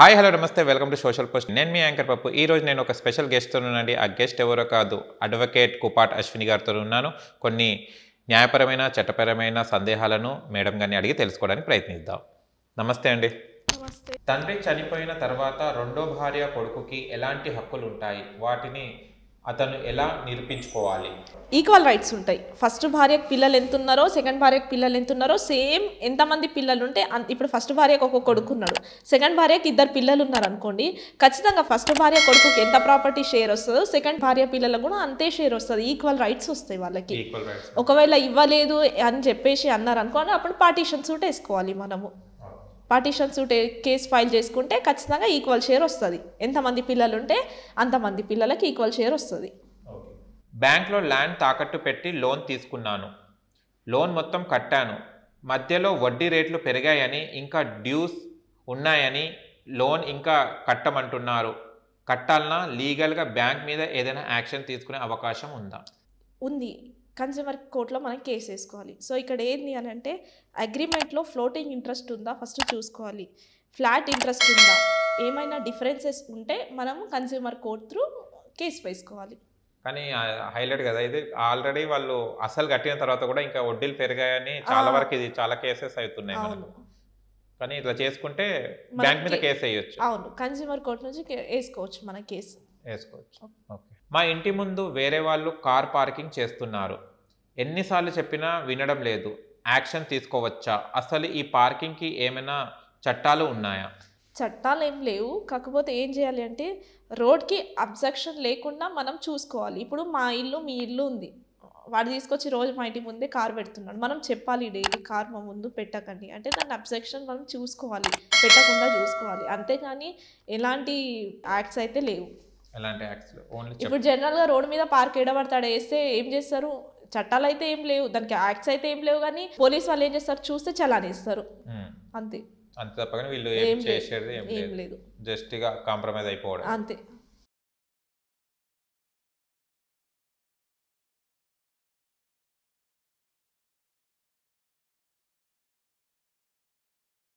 Hi hello నమస్తే welcome to social post. నేను మీ anchor పప్పు. ఈరోజు నేను ఒక స్పెషల్ గెస్ట్తో ఉన్నానండి. ఆ గెస్ట్ ఎవరో కాదు, అడ్వకేట్ కుపాట్ అశ్విని గారితో ఉన్నాను. కొన్ని న్యాయపరమైన చట్టపరమైన సందేహాలను మేడం గారిని అడిగి తెలుసుకోవడానికి ప్రయత్నిద్దాం. నమస్తే అండి. నమస్తే. తండ్రి చనిపోయిన తర్వాత రెండో భార్య కొడుకుకి ఎలాంటి హక్కులు ఉంటాయి, వాటిని అతను ఎలా నిరూపించుకోవాలి? ఈక్వల్ రైట్స్ ఉంటాయి. ఫస్ట్ భార్యకు పిల్లలు ఎంత ఉన్నారో, సెకండ్ భార్యకు పిల్లలు ఎంత ఉన్నారో సేమ్ ఎంతమంది పిల్లలు ఉంటే ఇప్పుడు ఫస్ట్ భార్యకు ఒక కొడుకు ఉన్నాడు, సెకండ్ భార్యకు ఇద్దరు పిల్లలు ఉన్నారు అనుకోండి, ఖచ్చితంగా ఫస్ట్ భార్య కొడుకుకి ఎంత ప్రాపర్టీ షేర్ వస్తుందో సెకండ్ భార్య పిల్లలకు కూడా అంతే షేర్ వస్తుంది. ఈక్వల్ రైట్స్ వస్తాయి వాళ్ళకి. ఒకవేళ ఇవ్వలేదు అని చెప్పేసి అన్నారు అనుకోండి, అప్పుడు పార్టీషన్ సూట్ వేసుకోవాలి. మనము పార్టీషన్ సూట్ కేసు ఫైల్ చేసుకుంటే ఖచ్చితంగా ఈక్వల్ షేర్ వస్తుంది. ఎంతమంది పిల్లలు ఉంటే అంతమంది పిల్లలకి ఈక్వల్ షేర్ వస్తుంది. బ్యాంక్లో ల్యాండ్ తాకట్టు పెట్టి లోన్ తీసుకున్నాను, లోన్ మొత్తం కట్టాను, మధ్యలో వడ్డీ రేట్లు పెరిగాయని ఇంకా డ్యూస్ ఉన్నాయని లోన్ ఇంకా కట్టమంటున్నారు. కట్టాలన్నా లీగల్గా బ్యాంక్ మీద ఏదైనా యాక్షన్ తీసుకునే అవకాశం ఉందా? ఉంది. కన్స్యూమర్ కోర్టులో మనం కేసు వేసుకోవాలి. సో ఇక్కడ ఏంది అని అంటే, అగ్రిమెంట్లో ఫ్లోటింగ్ ఇంట్రెస్ట్ ఉందా ఫస్ట్ చూసుకోవాలి, ఫ్లాట్ ఇంట్రెస్ట్ ఉందా, ఏమైనా డిఫరెన్సెస్ ఉంటే మనము కన్స్యూమర్ కోర్ట్ త్రూ కేసు వేసుకోవాలి. కానీ హైలైట్ కదా ఇది, ఆల్రెడీ వాళ్ళు అసలు కట్టిన తర్వాత కూడా ఇంకా వడ్డీలు పెరిగాయని చాలా వరకు ఇది చాలా కేసెస్ అవుతున్నాయి. కానీ ఇట్లా చేసుకుంటే బ్యాంక్ మీద కేసు వేయొచ్చు. అవును, కన్స్యూమర్ కోర్ట్ నుంచి వేసుకోవచ్చు, మన కేసు వేసుకోవచ్చు. ఓకే. మా ఇంటి ముందు వేరే వాళ్ళు కార్ పార్కింగ్ చేస్తున్నారు, ఎన్నిసార్లు చెప్పినా వినడం లేదు, యాక్షన్ తీసుకోవచ్చా? అసలు ఈ పార్కింగ్కి ఏమైనా చట్టాలు ఉన్నాయా? చట్టాలు ఏం లేవు. కాకపోతే ఏం చేయాలి అంటే, రోడ్కి అబ్జెక్షన్ లేకుండా మనం చూసుకోవాలి. ఇప్పుడు మా ఇల్లు మీ ఇల్లు ఉంది, వాడు తీసుకొచ్చి రోజు మా ఇంటి ముందే కార్ పెడుతున్నాడు, మనం చెప్పాలి డైలీ కార్ మా ముందు పెట్టకండి అంటే, దాని అబ్జెక్షన్ మనం చూసుకోవాలి, పెట్టకుండా చూసుకోవాలి. అంతేగాని ఎలాంటి యాక్ట్స్ అయితే లేవు. ఇప్పుడు జనరల్గా రోడ్డు మీద పార్క్ ఎడబడతాడు వేస్తే ఏం చేస్తారు? చట్టాలు అయితే ఏం లేవు, దానికి యాక్ట్స్ అయితే ఏం లేవు. కానీ పోలీస్ వాళ్ళు ఏం చేస్తారు, చూస్తే చలానేస్తారు అంతే. అంతే తప్ప వీళ్ళు ఏం చేసేది ఏం లేదు, జస్ట్ గా కాంప్రమైజ్ అయిపోవడం అంతే.